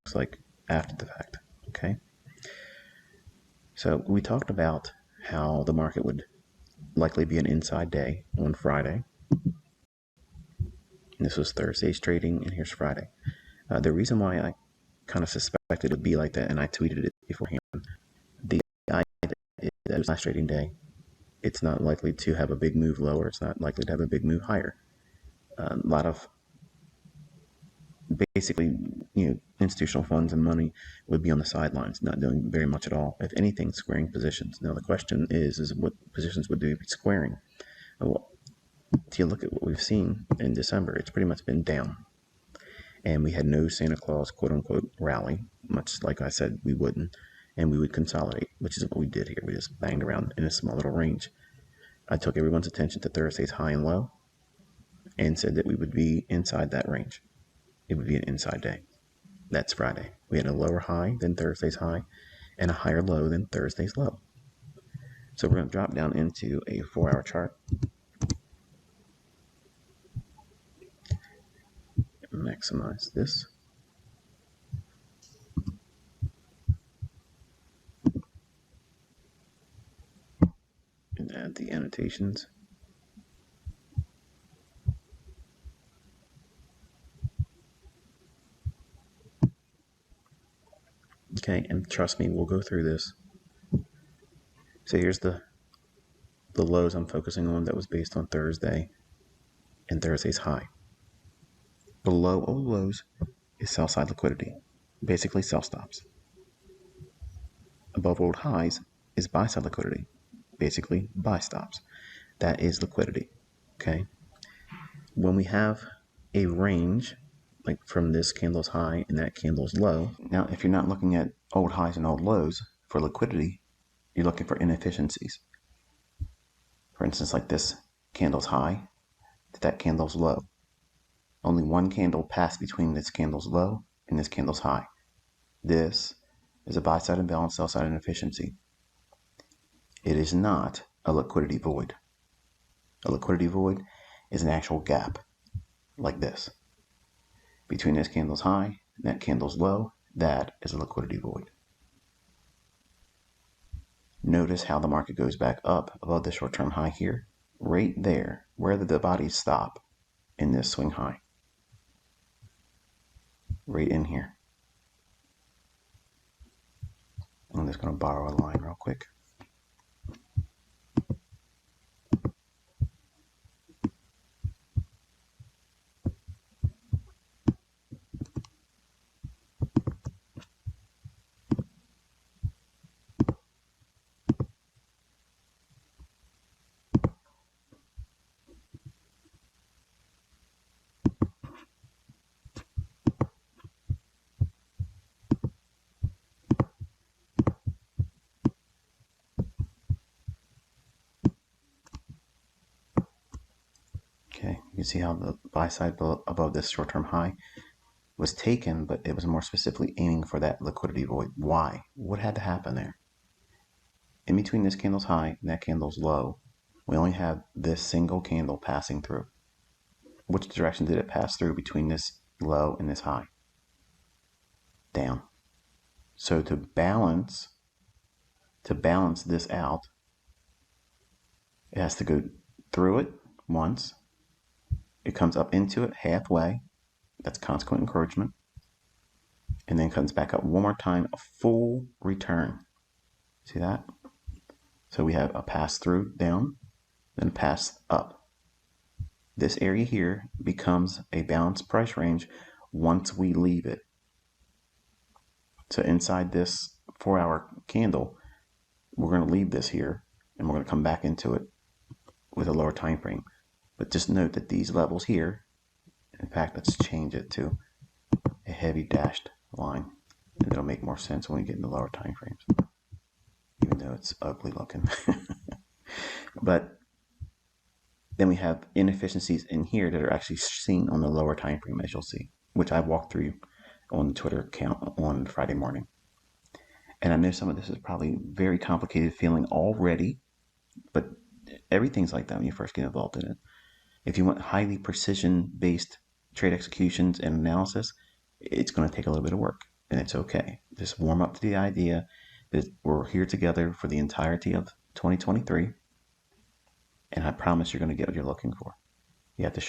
looks like after the fact. Okay. So we talked about how the market would likely be an inside day on Friday. This was Thursday's trading, and here's Friday. The reason why I kind of suspected it would be like that, and I tweeted it beforehand, the idea is that it's last trading day. It's not likely to have a big move lower. It's not likely to have a big move higher. A lot of basically, institutional funds and money would be on the sidelines, not doing very much at all. If anything, squaring positions. Now the question is what positions would they be squaring? Well, if you look at what we've seen in December, it's pretty much been down. And we had no Santa Claus, quote unquote, rally, much like I said we wouldn't. And we would consolidate, which is what we did here. We just banged around in a small little range. I took everyone's attention to Thursday's high and low and said that we would be inside that range. It would be an inside day. That's Friday. We had a lower high than Thursday's high and a higher low than Thursday's low. So we're going to drop down into a 4-hour chart. Maximize this. And add the annotations. Okay, and trust me, we'll go through this. So here's the lows I'm focusing on that was based on Thursday and Thursday's high. Below all lows is sell side liquidity, basically sell stops. Above old highs is buy side liquidity, basically buy stops. That is liquidity. Okay. When we have a range, like from this candle's high and that candle's low. Now, if you're not looking at old highs and old lows for liquidity, you're looking for inefficiencies. For instance, like this candle's high to that candle's low. Only one candle passed between this candle's low and this candle's high. This is a buy side imbalance, sell side inefficiency. It is not a liquidity void. A liquidity void is an actual gap, like this. Between this candle's high and that candle's low, that is a liquidity void. Notice how the market goes back up above the short-term high here, right there, where the bodies stop in this swing high. Right in here. I'm just going to borrow a line real quick. Okay, you can see how the buy side above this short-term high was taken, but it was more specifically aiming for that liquidity void. Why? What had to happen there? In between this candle's high and that candle's low, we only have this single candle passing through. Which direction did it pass through between this low and this high? Down. So to balance this out, it has to go through it once. It comes up into it halfway. That's consequent encouragement. And then comes back up one more time, a full return. See that? So we have a pass through down, then a pass up. This area here becomes a balanced price range once we leave it. So inside this 4-hour candle, we're going to leave this here and we're going to come back into it with a lower time frame. But just note that these levels here, in fact, let's change it to a heavy dashed line, and it'll make more sense when we get into lower time frames, even though it's ugly looking. But then we have inefficiencies in here that are actually seen on the lower time frame, as you'll see, which I walked through on the Twitter account on Friday morning. And I know some of this is probably very complicated feeling already, but everything's like that when you first get involved in it. If you want highly precision-based trade executions and analysis, it's going to take a little bit of work. and it's okay. Just warm up to the idea that we're here together for the entirety of 2023, and I promise you're going to get what you're looking for. You have to